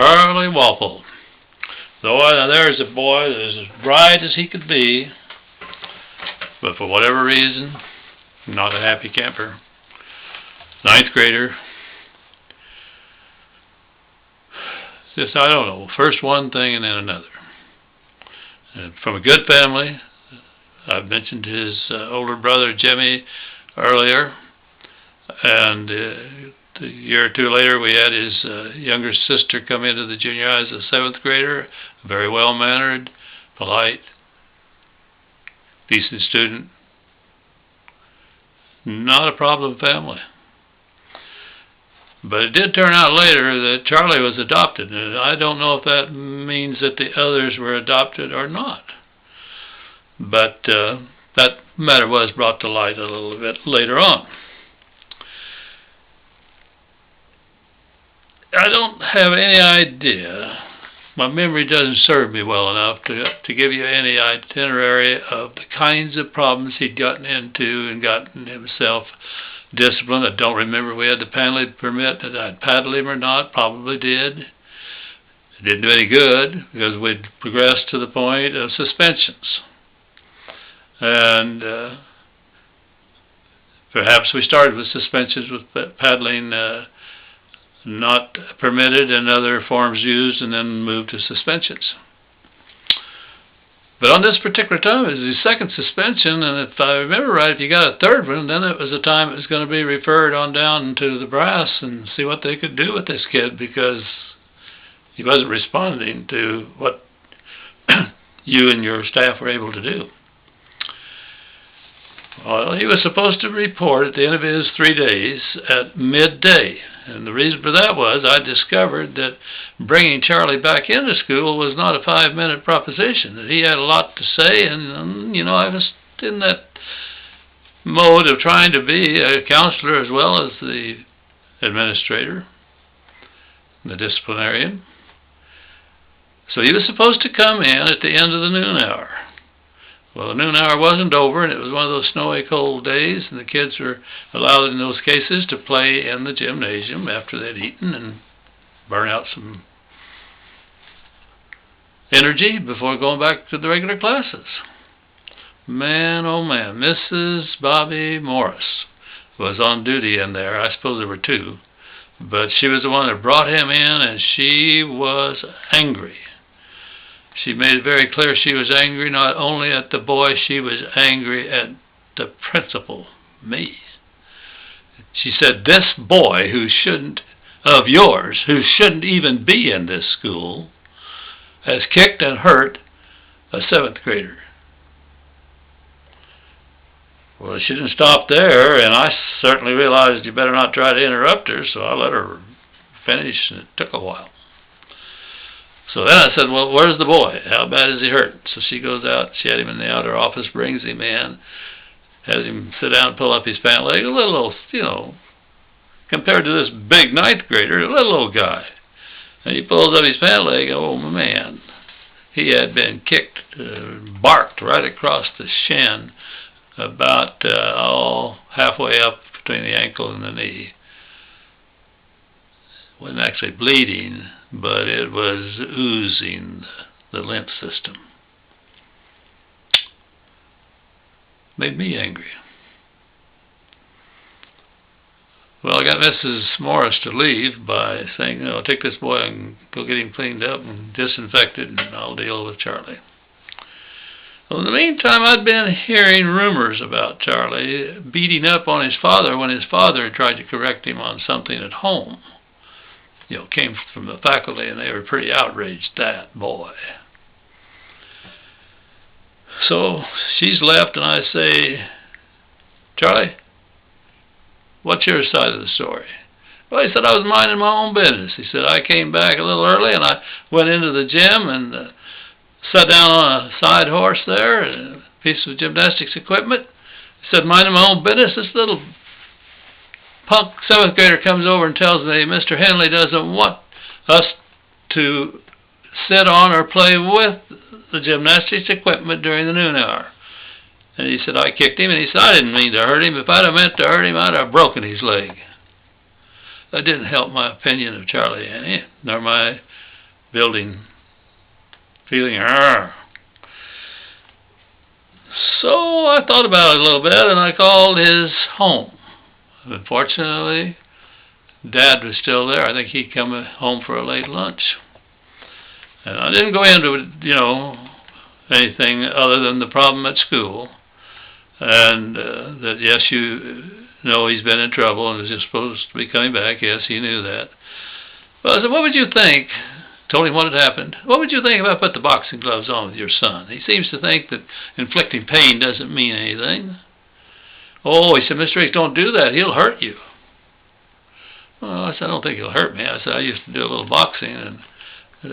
Charlie Waffle. There's a boy that is as bright as he could be, but for whatever reason, not a happy camper. Ninth grader. Just, I don't know, first one thing and then another. And from a good family. I've mentioned his older brother Jimmy earlier, and a year or two later we had his younger sister come into the junior high as a 7th grader, very well-mannered, polite, decent student. Not a problem family. But it did turn out later that Charlie was adopted, and I don't know if that means that the others were adopted or not. But that matter was brought to light a little bit later on. I don't have any idea. My memory doesn't serve me well enough to give you any itinerary of the kinds of problems he'd gotten into and gotten himself disciplined. I don't remember if we had the paddling permit, that I'd paddle him or not. Probably did. It didn't do any good because we'd progressed to the point of suspensions. And perhaps we started with suspensions with paddling not permitted and other forms used, and then moved to suspensions. But on this particular time, it was the second suspension, and if I remember right, if you got a third one, then it was the time it was going to be referred on down to the brass and see what they could do with this kid, because he wasn't responding to what you and your staff were able to do. Well, he was supposed to report at the end of his 3 days at midday. And the reason for that was I discovered that bringing Charlie back into school was not a 5-minute proposition, that he had a lot to say, and, you know, I was in that mode of trying to be a counselor as well as the administrator, the disciplinarian. So he was supposed to come in at the end of the noon hour. Well, the noon hour wasn't over, and it was one of those snowy, cold days, and the kids were allowed in those cases to play in the gymnasium after they'd eaten and burn out some energy before going back to the regular classes. Man, oh man, Mrs. Bobby Morris was on duty in there. I suppose there were two, but she was the one that brought him in, and she was angry. She made it very clear she was angry not only at the boy, she was angry at the principal, me. She said, this boy of yours, who shouldn't even be in this school, has kicked and hurt a 7th grader. Well, she didn't stop there, and I certainly realized you better not try to interrupt her, so I let her finish, and it took a while. So then I said, well, where's the boy? How bad is he hurt? So she goes out, she had him in the outer office, brings him in, has him sit down and pull up his pant leg, a little old, you know, compared to this big 9th grader, a little old guy. And he pulls up his pant leg, oh man, he had been kicked, barked right across the shin, about halfway up between the ankle and the knee. Wasn't actually bleeding, but it was oozing the lymph system. Made me angry. Well, I got Mrs. Morris to leave by saying, you know, take this boy and go get him cleaned up and disinfected, and I'll deal with Charlie. Well, in the meantime, I'd been hearing rumors about Charlie beating up on his father when his father had tried to correct him on something at home. You know, came from the faculty, and they were pretty outraged, that boy. So she's left, and I say, Charlie, what's your side of the story? Well, he said, I was minding my own business. He said, I came back a little early, and I went into the gym and sat down on a side horse there, a piece of gymnastics equipment. He said, minding my own business, this little punk 7th grader comes over and tells me Mr. Henley doesn't want us to sit on or play with the gymnastics equipment during the noon hour. And he said, I kicked him, and he said, I didn't mean to hurt him. If I'd have meant to hurt him, I'd have broken his leg. That didn't help my opinion of Charlie any, nor my building, feeling, "Arr." So I thought about it a little bit, and I called his home. Unfortunately, Dad was still there. I think he'd come home for a late lunch. And I didn't go into, anything other than the problem at school. And that, yes, he's been in trouble and is just supposed to be coming back. Yes, he knew that. But I said, what would you think? Told him what had happened. What would you think if I put the boxing gloves on with your son? He seems to think that inflicting pain doesn't mean anything. Oh, he said, Mr. Hicks, don't do that. He'll hurt you. Well, I said, I don't think he'll hurt me. I said, I used to do a little boxing, and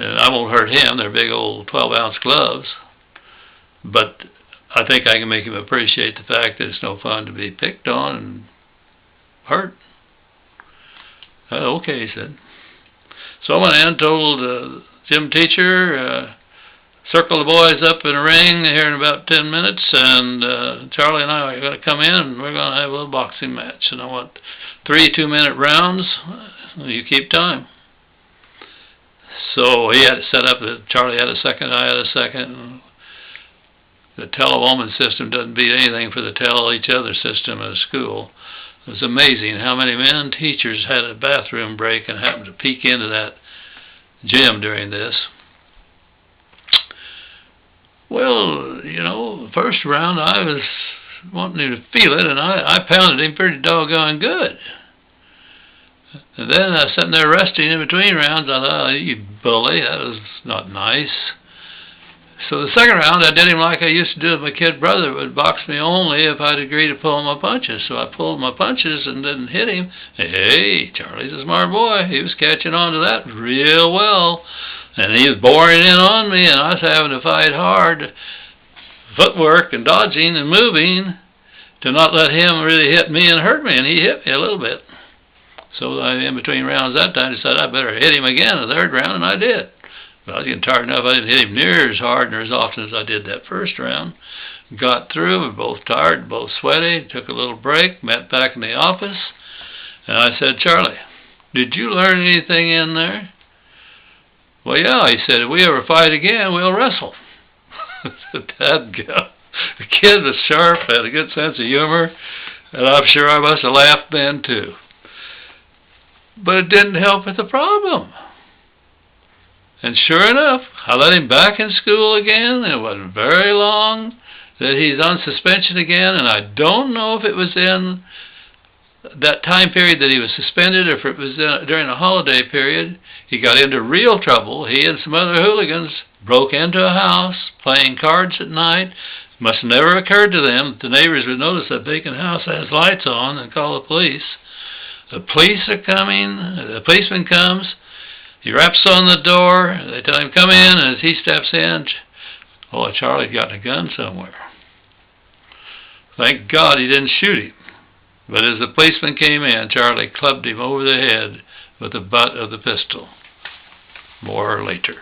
I won't hurt him. They're big old 12-ounce gloves. But I think I can make him appreciate the fact that it's no fun to be picked on and hurt. Okay, he said. So I went in and told the gym teacher, circle the boys up in a ring here in about 10 minutes, and Charlie and I are going to come in and we're going to have a little boxing match. And I want 3 2-minute rounds. You keep time. So he had it set up that Charlie had a second, I had a second. The tell-a-woman system doesn't beat anything for the tell-each-other system at a school. It was amazing how many men teachers had a bathroom break and happened to peek into that gym during this. Well, the first round I was wanting him to feel it, and I pounded him pretty doggone good. And then I was sitting there resting in between rounds. I thought, oh, you bully, that was not nice. So the second round, I did him like I used to do with my kid brother, would box me only if I'd agree to pull my punches. So I pulled my punches and didn't hit him. Hey, Charlie's a smart boy. He was catching on to that real well. And he was boring in on me, and I was having to fight hard, footwork and dodging and moving, to not let him really hit me and hurt me. And he hit me a little bit. So I, in between rounds that time, decided I better hit him again the third round, and I did. But I was getting tired enough. I didn't hit him near as hard or as often as I did that first round. Got through. We were both tired, both sweaty. Took a little break. Met back in the office. And I said, Charlie, did you learn anything in there? Well, yeah, he said, if we ever fight again, we'll wrestle. Dadgum. The kid was sharp, had a good sense of humor, and I'm sure I must have laughed then, too. But it didn't help with the problem. And sure enough, I let him back in school again. It wasn't very long that he's on suspension again, and I don't know if it was in that time period that he was suspended or if it was during a holiday period. He got into real trouble. He and some other hooligans broke into a house playing cards at night. Must have never occurred to them that the neighbors would notice that vacant house has lights on and call the police. The police are coming. The policeman comes. He raps on the door. They tell him, come in. And as he steps in, Charlie'd gotten a gun somewhere. Thank God he didn't shoot him. But as the policeman came in, Charlie clubbed him over the head with the butt of the pistol. More later.